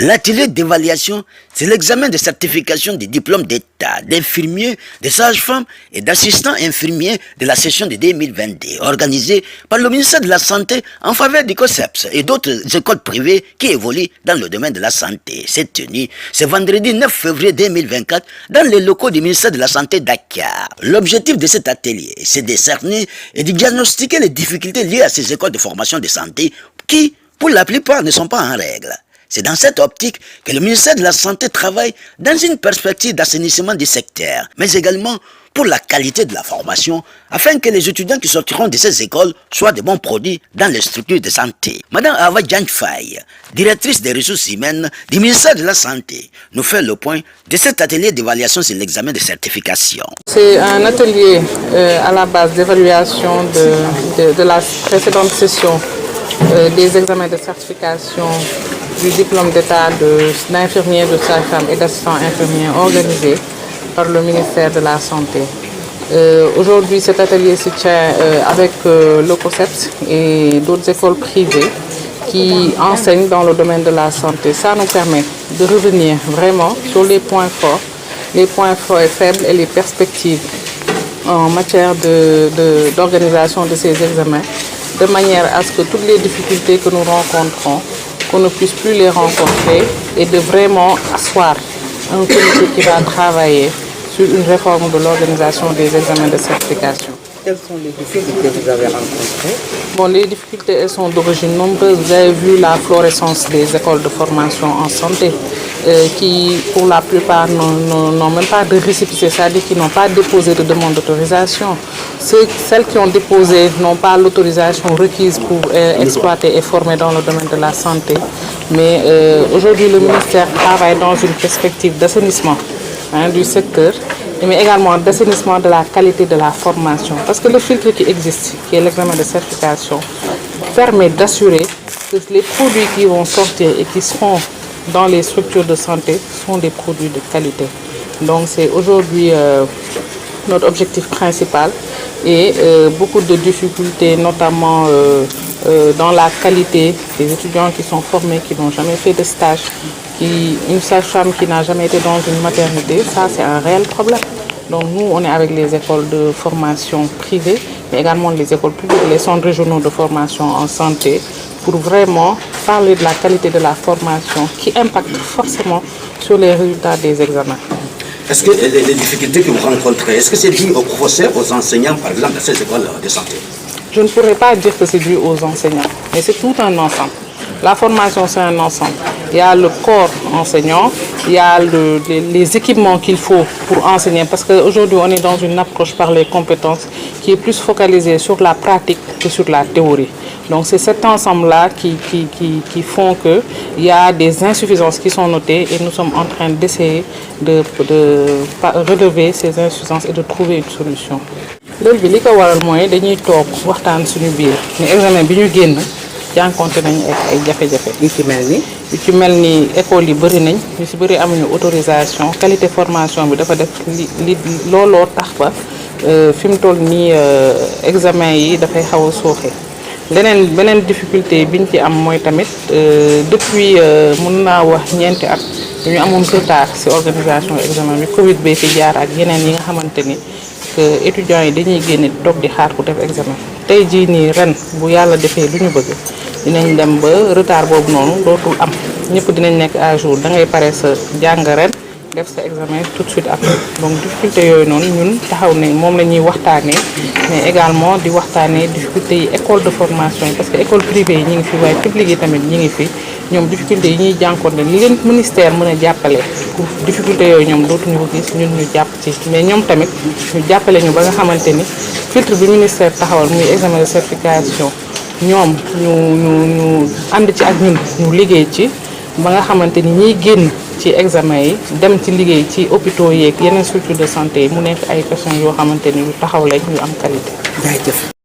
L'atelier d'évaluation, c'est l'examen de certification des diplômes d'État, d'infirmiers, de sages-femmes et d'assistants infirmiers de la session de 2022, organisé par le ministère de la Santé en faveur du COSEPS et d'autres écoles privées qui évoluent dans le domaine de la santé. C'est tenu ce vendredi 9 février 2024 dans les locaux du ministère de la Santé Dakar. L'objectif de cet atelier, c'est de cerner et de diagnostiquer les difficultés liées à ces écoles de formation de santé qui, pour la plupart, ne sont pas en règle. C'est dans cette optique que le ministère de la Santé travaille dans une perspective d'assainissement du secteur, mais également pour la qualité de la formation, afin que les étudiants qui sortiront de ces écoles soient de bons produits dans les structures de santé. Madame Awa Djanfaye, directrice des ressources humaines du ministère de la Santé, nous fait le point de cet atelier d'évaluation sur l'examen de certification. C'est un atelier à la base d'évaluation de la précédente session des examens de certification du diplôme d'état d'infirmier, de sage-femme et d'assistant infirmier organisé par le ministère de la Santé. Aujourd'hui, cet atelier se tient avec le COSEPS et d'autres écoles privées qui enseignent dans le domaine de la santé. Ça nous permet de revenir vraiment sur les points forts et faibles et les perspectives en matière d'organisation de ces examens, de manière à ce que toutes les difficultés que nous rencontrons, qu'on ne puisse plus les rencontrer et de vraiment asseoir un comité qui va travailler sur une réforme de l'organisation des examens de certification. Quelles sont les difficultés que vous avez rencontrées? Bon, les difficultés, elles sont d'origine nombreuse. Vous avez vu la florescence des écoles de formation en santé qui, pour la plupart, n'ont même pas de récépissé, c'est-à-dire qu'ils n'ont pas déposé de demande d'autorisation. Celles qui ont déposé n'ont pas l'autorisation requise pour exploiter et former dans le domaine de la santé. Mais aujourd'hui, le ministère travaille dans une perspective d'assainissement du secteur, mais également d'assainissement de la qualité de la formation. Parce que le filtre qui existe, qui est l'examen de certification, permet d'assurer que les produits qui vont sortir et qui seront dans les structures de santé sont des produits de qualité. Donc c'est aujourd'hui notre objectif principal et beaucoup de difficultés, notamment dans la qualité des étudiants qui sont formés, qui n'ont jamais fait de stage, une sage-femme qui n'a jamais été dans une maternité, ça c'est un réel problème. Donc nous, on est avec les écoles de formation privées, mais également les écoles publiques, les centres régionaux de formation en santé, pour vraiment parler de la qualité de la formation qui impacte forcément sur les résultats des examens. Est-ce que les difficultés que vous rencontrez, est-ce que c'est dû aux professeurs, aux enseignants, par exemple, dans ces écoles de santé? Je ne pourrais pas dire que c'est dû aux enseignants, mais c'est tout un ensemble. La formation, c'est un ensemble. Il y a le corps enseignant, il y a les équipements qu'il faut pour enseigner, parce qu'aujourd'hui, on est dans une approche par les compétences qui est plus focalisée sur la pratique que sur la théorie. Donc c'est cet ensemble-là qui font qu'il y a des insuffisances qui sont notées et nous sommes en train d'essayer de relever ces insuffisances et de trouver une solution. loolu bi li ko waral mooy dañuy toog waxtaan suñu biir ne examen bi ñu génn jànkonte nañu ay jafe-jafe yu ci mel ni école yi bëri nañ ñu si bëri amuñu autorisation qualité formation bi dafa def li looloo tax ba fi mu toll nii examen yi dafay xaw a sooxe. beneen difficulté biñ ci am mooy tamit depuis mën naa wax ñeenti at dañu amoon retard ci organisation examen bi Covid bee fi jaar ak yeneen yi nga xamante ni que étudiants yi dañuy génne toog di xaar ku def examen. tey jii nii ren bu yàlla defee lu ñu bëgg dinañ dem ba retard boobu noonu dootul am ñëpp dinañ nekk à jour da ngay pare sa jàng ren def sa examen tout de suite après. donc difficulté yooyu noonu ñun taxaw ne moom la ñuy waxtaanee mais également di waxtaanee difficulté yi école de formation yi parce que école privée yi ñi ngi fi waaye publique yi tamit ñi ngi fi ñoom difficulté yi ñuy jànkoonte li leen ministère mën a jàppale pour difficulté yooyu ñoom dootuñu ko gis ñun ñu jàpp ci mais ñoom tamit ñu jàppale ñu ba nga xamante ni filtre bi ministère taxawal muy examen de certification ñoom ñu ànd ci ak ñun ñu liggéey ci ba nga xamante ni ñiy génn ci examen yi dem ci liggéey ci hôpitaux yeeg yeneen structure de santé yi mu nekk ay personnes yoo xamante ni yu taxaw lañ ñu am qualité.